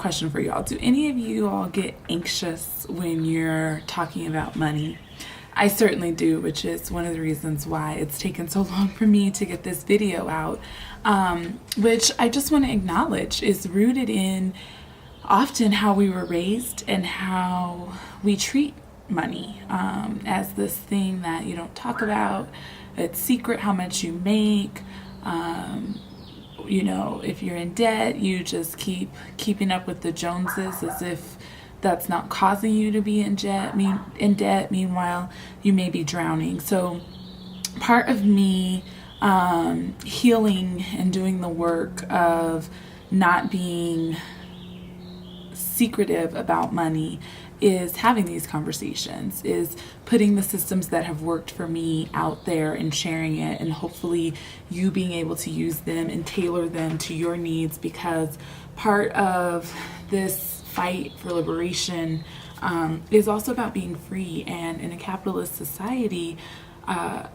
question for y'all. Do any of you all get anxious when you're talking about money? I certainly do, which is one of the reasons why it's taken so long for me to get this video out, which I just want to acknowledge is rooted in often how we were raised and how we treat money as this thing that you don't talk about. It's secret how much you make. If you're in debt, you just keeping up with the Joneses as if that's not causing you to be in debt. Meanwhile, you may be drowning. So part of me healing and doing the work of not being secretive about money is having these conversations, is putting the systems that have worked for me out there and sharing it, and hopefully you being able to use them and tailor them to your needs, because part of this fight for liberation is also about being free. And in a capitalist society,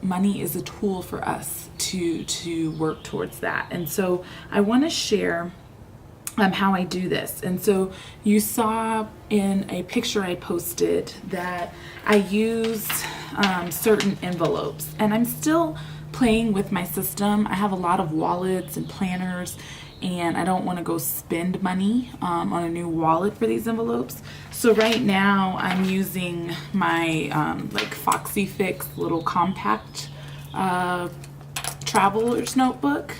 money is a tool for us to work towards that. And so I want to share how I do this. And so you saw in a picture I posted that I use certain envelopes, and I'm still playing with my system. I have a lot of wallets and planners, and I don't want to go spend money on a new wallet for these envelopes. So right now I'm using my Foxy Fix little compact traveler's notebook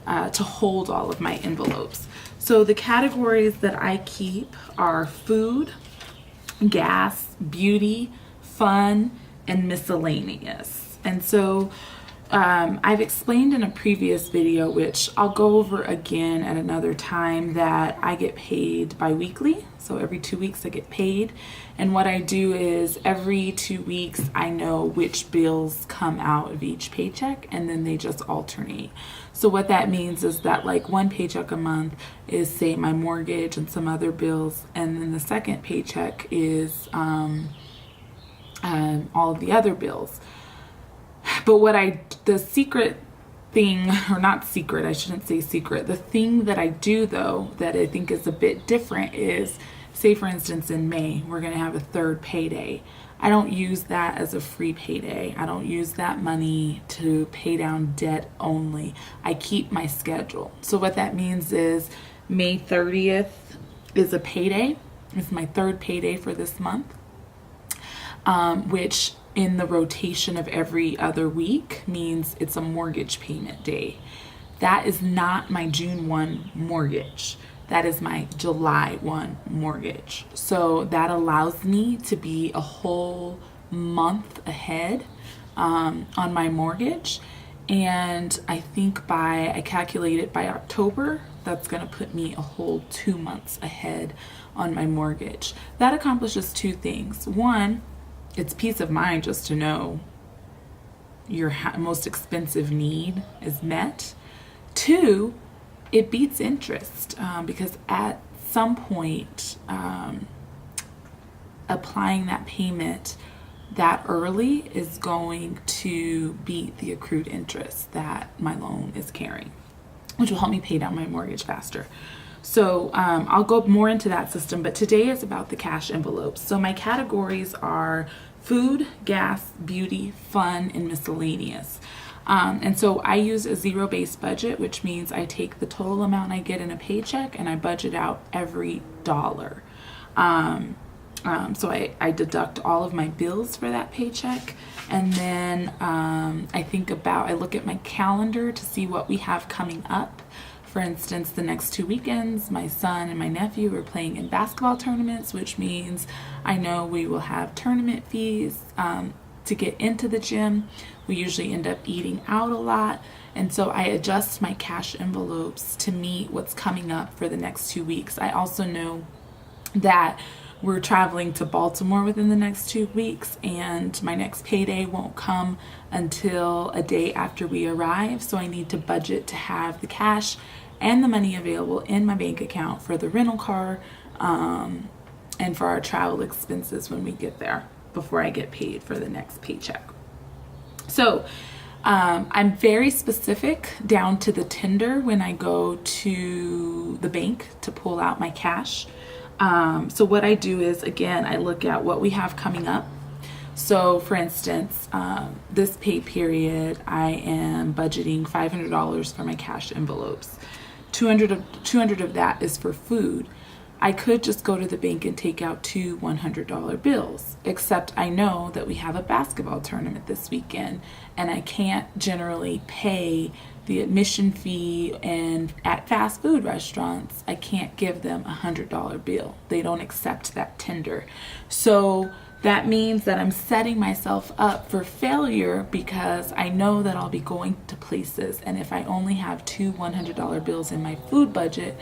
to hold all of my envelopes. So the categories that I keep are food, gas, beauty, fun, and miscellaneous. And so I've explained in a previous video, which I'll go over again at another time, that I get paid biweekly. So every 2 weeks I get paid. And what I do is every 2 weeks I know which bills come out of each paycheck, and then they just alternate. So what that means is that one paycheck a month is, say, my mortgage and some other bills, and then the second paycheck is all of the other bills. But the secret thing, or not secret, I shouldn't say secret, the thing that I do though that I think is a bit different is, say for instance in May, we're going to have a third payday. I don't use that as a free payday. I don't use that money to pay down debt only. I keep my schedule. So what that means is May 30th is a payday. It's my third payday for this month, which in the rotation of every other week means it's a mortgage payment day. That is not my June 1 mortgage. That is my July 1 mortgage. So that allows me to be a whole month ahead on my mortgage. And I think I calculated by October, that's going to put me a whole 2 months ahead on my mortgage. That accomplishes two things. One, it's peace of mind just to know your most expensive need is met. Two, it beats interest because at some point applying that payment that early is going to beat the accrued interest that my loan is carrying, which will help me pay down my mortgage faster. So I'll go more into that system, but today is about the cash envelopes. So my categories are food, gas, beauty, fun, and miscellaneous. And so I use a zero-based budget, which means I take the total amount I get in a paycheck and I budget out every dollar. So I deduct all of my bills for that paycheck, and then I look at my calendar to see what we have coming up. For instance, the next 2 weekends, my son and my nephew are playing in basketball tournaments, which means I know we will have tournament fees to get into the gym. We usually end up eating out a lot. And so I adjust my cash envelopes to meet what's coming up for the next 2 weeks. I also know that we're traveling to Baltimore within the next 2 weeks, and my next payday won't come until a day after we arrive. So I need to budget to have the cash and the money available in my bank account for the rental car and for our travel expenses when we get there before I get paid for the next paycheck. So I'm very specific down to the tender when I go to the bank to pull out my cash. So what I do is, again, I look at what we have coming up. So for instance, this pay period, I am budgeting $500 for my cash envelopes. 200 of that is for food. I could just go to the bank and take out two $100 bills, except I know that we have a basketball tournament this weekend and I can't generally pay the admission fee, and at fast food restaurants, I can't give them a $100 bill. They don't accept that tender. So that means that I'm setting myself up for failure because I know that I'll be going to places, and if I only have two $100 bills in my food budget,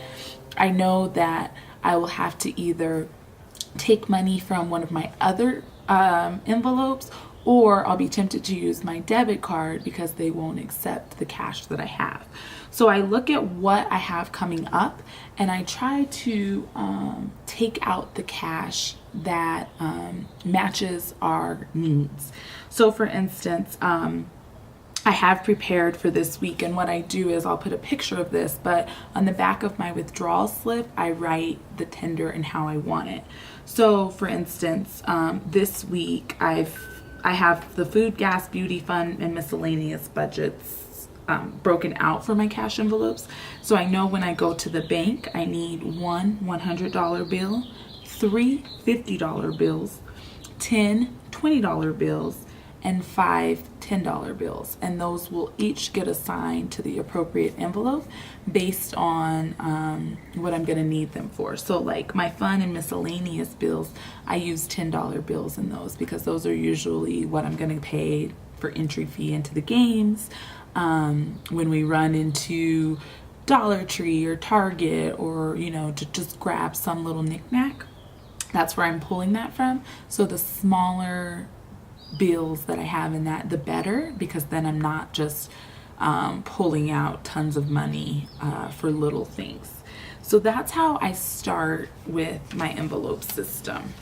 I know that I will have to either take money from one of my other envelopes, or I'll be tempted to use my debit card because they won't accept the cash that I have. So I look at what I have coming up and I try to take out the cash that matches our needs. So for instance, I have prepared for this week, and what I do is I'll put a picture of this, but on the back of my withdrawal slip, I write the tender and how I want it. So for instance, this week I have the food, gas, beauty, fun, and miscellaneous budgets broken out for my cash envelopes. So I know when I go to the bank, I need one $100 bill, three $50 bills, 10 $20 bills, and 5 $10 bills, and those will each get assigned to the appropriate envelope based on what I'm going to need them for. So like my fun and miscellaneous bills, I use $10 bills in those because those are usually what I'm going to pay for entry fee into the games. When we run into Dollar Tree or Target, or to just grab some little knickknack, that's where I'm pulling that from. So the smaller bills that I have in that, the better, because then I'm not just pulling out tons of money for little things. So that's how I start with my envelope system.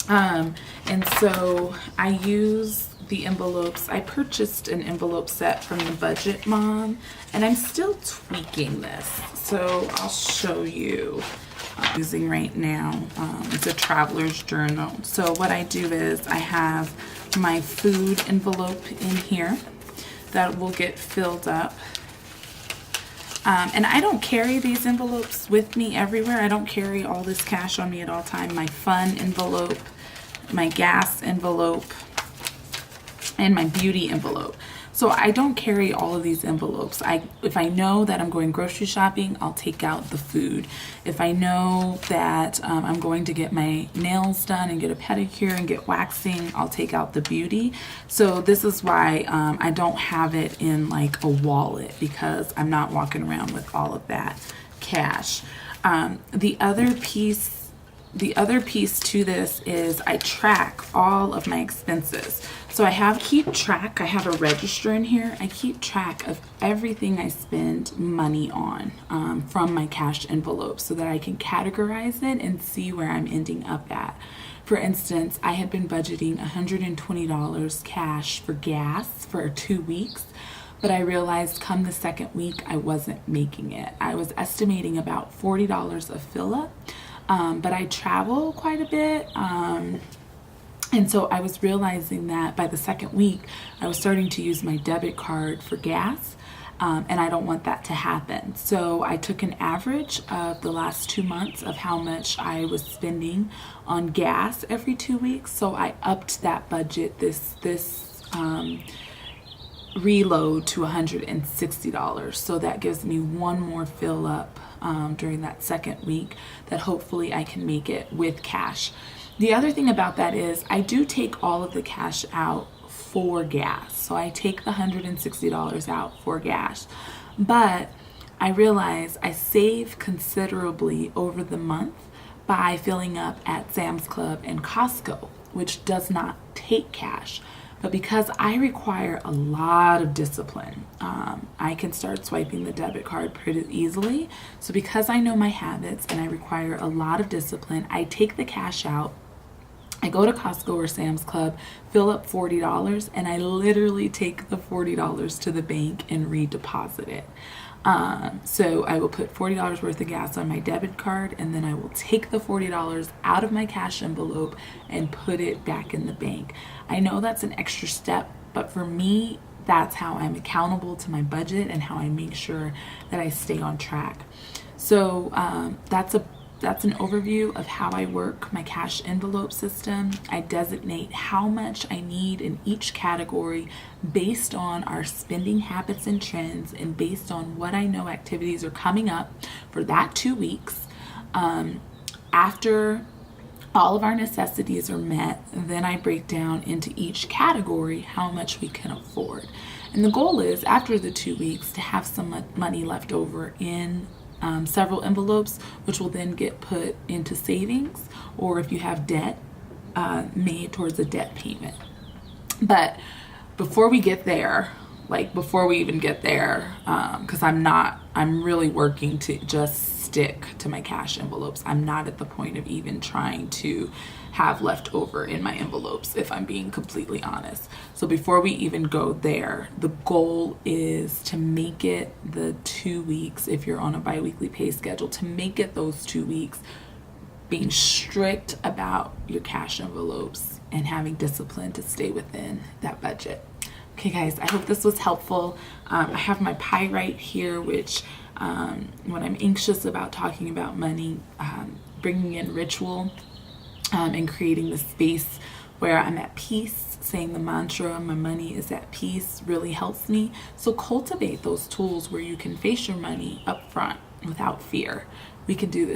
And so I use the envelopes. I purchased an envelope set from the Budget Mom, and I'm still tweaking this. So I'll show you. I'm using right now. It's a traveler's journal. So what I do is I have my food envelope in here that will get filled up. And I don't carry these envelopes with me everywhere. I don't carry all this cash on me at all time. My fun envelope, my gas envelope, and my beauty envelope. So I don't carry all of these envelopes. If I know that I'm going grocery shopping, I'll take out the food. If I know that I'm going to get my nails done and get a pedicure and get waxing, I'll take out the beauty. So this is why I don't have it in like a wallet, because I'm not walking around with all of that cash. The other piece to this is I track all of my expenses. So I keep track. I have a register in here. I keep track of everything I spend money on from my cash envelope, so that I can categorize it and see where I'm ending up at. For instance, I had been budgeting $120 cash for gas for 2 weeks, but I realized come the second week I wasn't making it. I was estimating about $40 a fill up. But I travel quite a bit, and so I was realizing that by the second week I was starting to use my debit card for gas, and I don't want that to happen. So I took an average of the last 2 months of how much I was spending on gas every 2 weeks. So I upped that budget this reload to $160. So that gives me one more fill up during that second week that hopefully I can make it with cash. The other thing about that is I do take all of the cash out for gas. So I take the $160 out for gas, but I realize I save considerably over the month by filling up at Sam's Club and Costco, which does not take cash. But because I require a lot of discipline, I can start swiping the debit card pretty easily. So because I know my habits and I require a lot of discipline, I take the cash out. I go to Costco or Sam's Club, fill up $40, and I literally take the $40 to the bank and redeposit it. So I will put $40 worth of gas on my debit card, and then I will take the $40 out of my cash envelope and put it back in the bank. I know that's an extra step, but for me, that's how I'm accountable to my budget and how I make sure that I stay on track. So that's an overview of how I work my cash envelope system. I designate how much I need in each category based on our spending habits and trends, and based on what I know activities are coming up for that 2 weeks. After all of our necessities are met, then I break down into each category how much we can afford. And the goal is, after the 2 weeks, to have some money left over in several envelopes, which will then get put into savings, or if you have debt, made towards a debt payment. But before we get there, before we even get there, because I'm really working to just stick to my cash envelopes. I'm not at the point of even trying to have left over in my envelopes, if I'm being completely honest. So before we even go there, the goal is to make it the 2 weeks, if you're on a biweekly pay schedule, to make it those 2 weeks being strict about your cash envelopes and having discipline to stay within that budget. Okay, guys, I hope this was helpful. I have my pie right here, which when I'm anxious about talking about money, bringing in ritual and creating the space where I'm at peace, saying the mantra, my money is at peace, really helps me. So cultivate those tools where you can face your money up front without fear. We can do this